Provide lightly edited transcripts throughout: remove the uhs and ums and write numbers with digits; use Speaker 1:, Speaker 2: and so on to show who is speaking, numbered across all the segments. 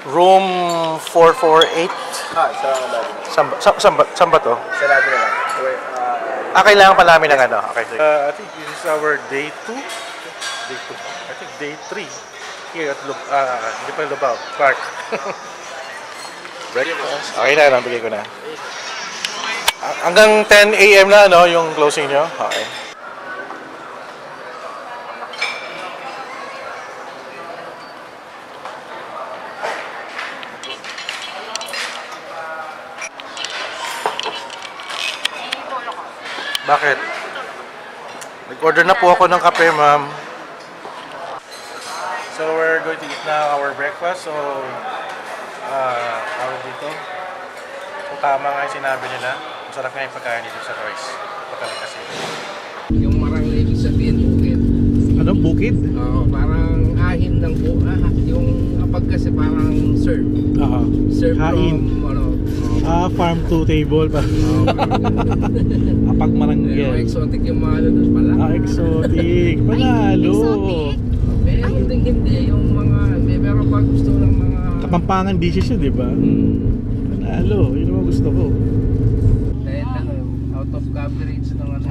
Speaker 1: Room 448. Saan ba to?
Speaker 2: Sa lobby na lang.
Speaker 1: Kailangan pa namin ng ano. Okay. I think this is our day 2. Day 2. I think day 3. Here at hindi pa Lubao Park. Breakfast. Okay na, nabigay ko na. Hanggang 10 AM na, no, yung closing nyo? Okay. Bakit? Nag-order na po ako ng kape, ma'am. So, we're going to eat now our breakfast. So, tawag dito. So, tama nga yung sinabi nila. Masarap nga yung pagkain dito sa ROYCE. Pagkain kasi.
Speaker 3: Yung Marangle ibig sabihin bukid.
Speaker 1: Ano? Bukid?
Speaker 3: Oo, parang ahim ng buka. Yung apag kasi parang serve. Serve
Speaker 1: Kain.
Speaker 3: from, ano.
Speaker 1: Farm to table pa. Apag Marangle.
Speaker 3: Exotic yung mga ano doon pala.
Speaker 1: Exotic. Panalo.
Speaker 3: Hindi. Yung mga, meron pa gusto ng mga...
Speaker 1: Kapampangan dishes yun, di ba? Panalo. Yun naman gusto ko.
Speaker 3: Dahil ano, out of coverage ng ano.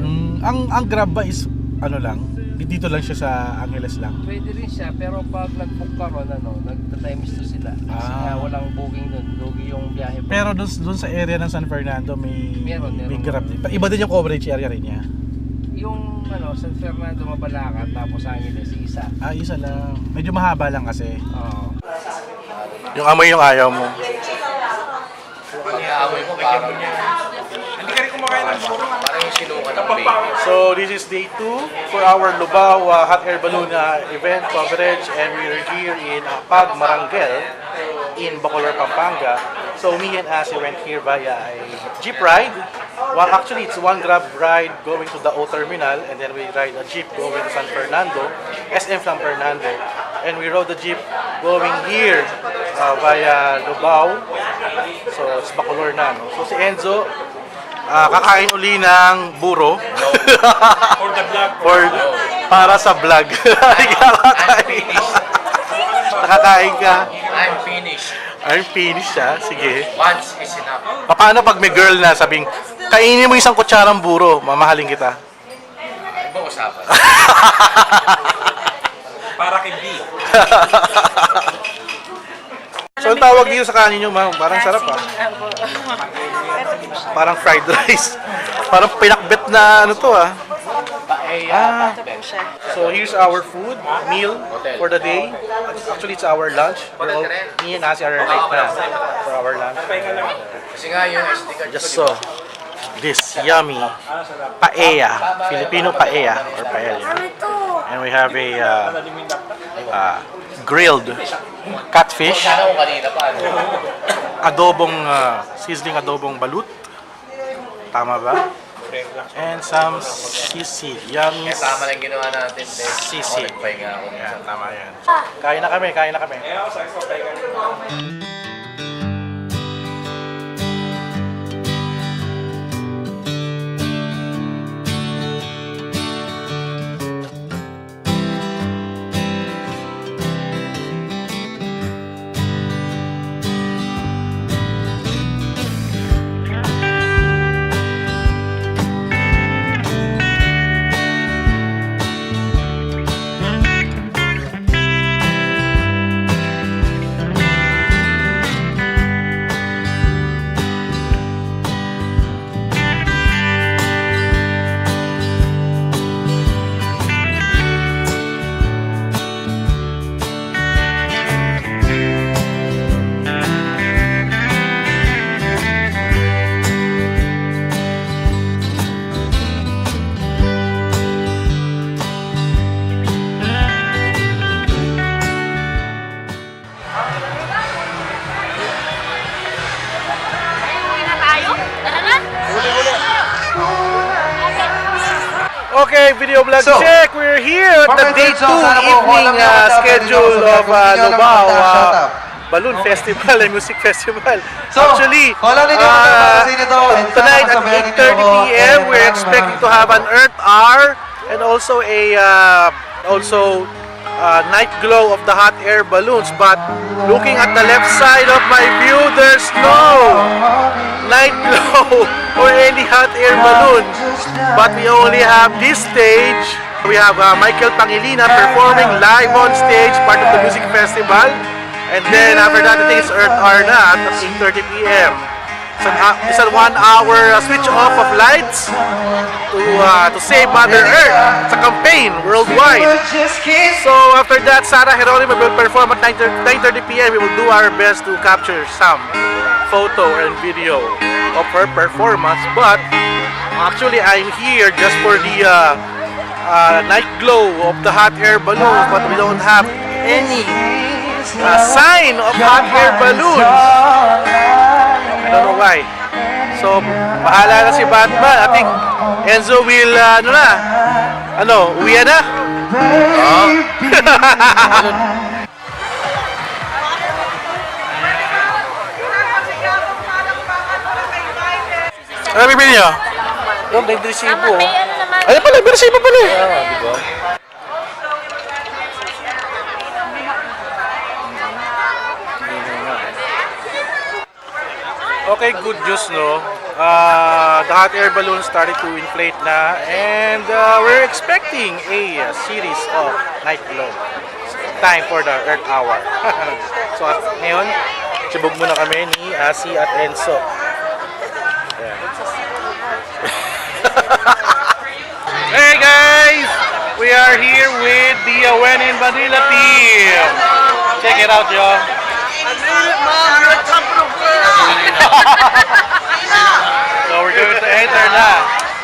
Speaker 1: Ang Grab ba is, ano lang? Dito lang siya sa Angeles lang?
Speaker 3: Pwede rin siya, pero pag nag-book ka ron, ano, nag-times to sila. Kasi nga walang booking doon, lugi yung biyahe.
Speaker 1: Pero doon sa area ng San Fernando may Grab din. Iba din yung coverage area rin niya.
Speaker 3: Yung ano, San Fernando, Mabalacat, tapos Angeles, isa.
Speaker 1: Isa lang. Medyo mahaba lang kasi.
Speaker 3: Oo.
Speaker 1: Yung amoy yung ayaw mo.
Speaker 2: Pagka-amoy mo parang... Hindi ka rin kumakain ng puro. Parang yung sinuka ng baby.
Speaker 1: So this is day 2 for our Lubao hot air balloon event coverage, and we're here in Apag Marangle in BACOLOR, Pampanga. So me and Asi went here via a jeep ride. Well, actually it's one Grab ride going to the O terminal, and then we ride a jeep going to San Fernando, SM San Fernando, and we rode the jeep going here via Lubao. So it's BACOLOR na, no? So si Enzo kakain uli ng buro.
Speaker 2: For the vlog.
Speaker 1: Para sa vlog. Nakakain ka.
Speaker 2: I'm finished.
Speaker 1: I'm finished siya. Sige.
Speaker 2: Once is enough.
Speaker 1: Paano pag may girl na sabing, kainin mo isang kutsarang buro, mamahalin kita?
Speaker 2: Ibang usapan. Para kay B.
Speaker 1: So, ang tawag dito sa kanin nyo, ma'am, parang sarap Parang fried rice. Parang pinakbet na ano to So, here's our food, meal for the day. Actually, it's our lunch. Me and Asi are late na for our lunch.
Speaker 2: Kasi nga yung SD card
Speaker 1: Just so, this yummy paella, Filipino paella or paella. And we have a grilled catfish, adobong sizzling adobong balut, tama ba? And some sisig, yummy
Speaker 2: tama lang ginawa natin.
Speaker 1: sisig.
Speaker 2: Nagpahinga ako.
Speaker 1: Yan, tama yan. Kain na kami. Okay, video vlog check. We're here at the day 2 evening schedule of Lubao Balloon Festival and Music Festival. Actually, tonight at 8:30 p.m. we're expecting to have an Earth Hour and also a night glow of the hot air balloons. But looking at the left side of my view, there's no night glow or any hot air balloon. But we only have this stage. We have Michael Pangilina performing live on stage, part of the music festival. And then after that, I think it's Earth Hour na at 8:30 p.m. It's a 1 hour switch off of lights to save Mother Earth. It's a campaign worldwide. So after that, Sarah Geronimo will perform at 9:30 p.m. We will do our best to capture some photo and video of her performance. But actually, I'm here just for the night glow of the hot air balloons. But we don't have any sign of hot air balloons. I don't know why. So, bahala na si Batman. I think Enzo will, uwi na? Oo. Ano bibili nyo?
Speaker 3: Yung may resibo.
Speaker 1: Ano pala? May resibo pala eh.
Speaker 3: Diba?
Speaker 1: Okay, good news, no? The hot air balloon started to inflate na, and we're expecting a series of night glow. Time for the Earth Hour. So, ngayon, sibog muna kami ni Asi at Enzo. Yeah. Hey guys! We are here with the When in Manila team. Check it out, y'all.
Speaker 2: I made it, Mom. You're on top of the world.
Speaker 1: So we're going to enter na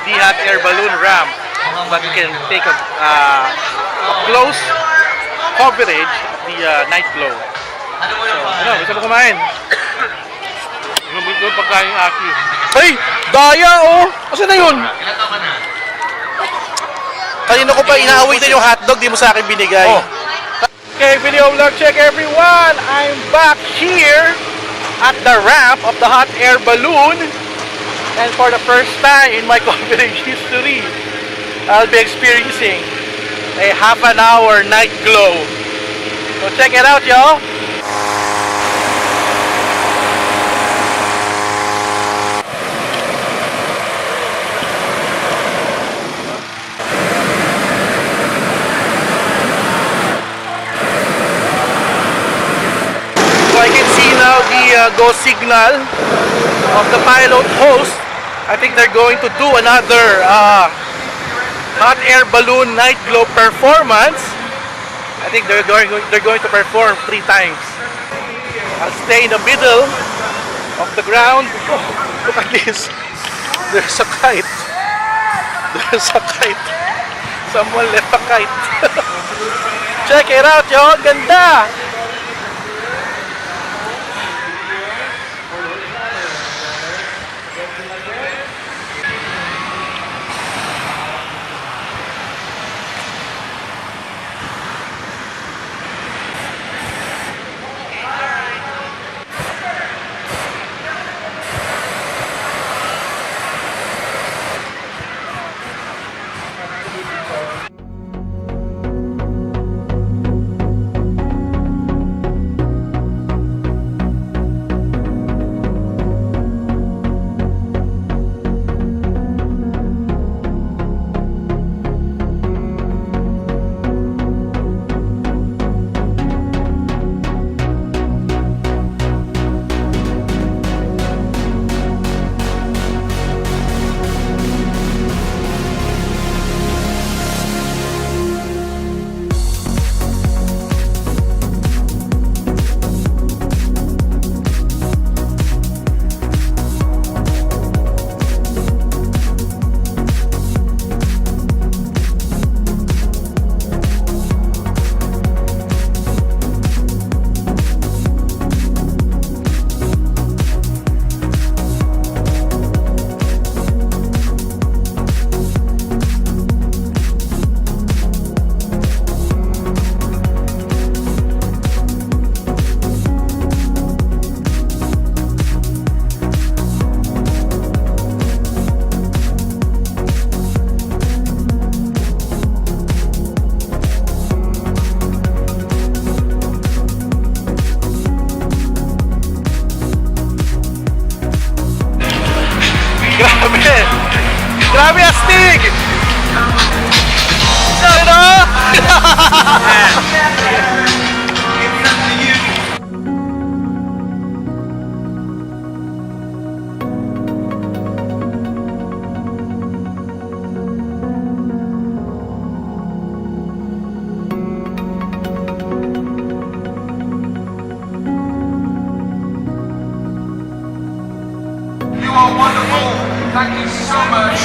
Speaker 1: the hot air balloon ramp, but you can take a close coverage of the night glow. So, gusto mo kumain? Gusto mo pagkain yung aki. Hey! Daya oh! Kasi na yun? Kanina ko pa inaawitan yung hotdog, di mo sa akin binigay. Oh. Okay, video vlog check everyone! I'm back here at the ramp of the hot air balloon, and for the first time in my coverage history, I'll be experiencing a half an hour night glow. So check it out, y'all! The go signal of the pilot host. I think they're going to do another hot air balloon night glow performance. I think they're going to perform 3 times. I'll stay in the middle of the ground. Oh, look at this. There's a kite. There's a kite. Someone left a kite. Check it out, y'all. Ganda. Grabe! Grabe astig! Sorry no?
Speaker 4: You are wonderful. Thank you so much.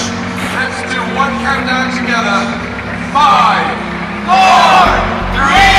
Speaker 4: Let's do one countdown together. 5, 4, 3,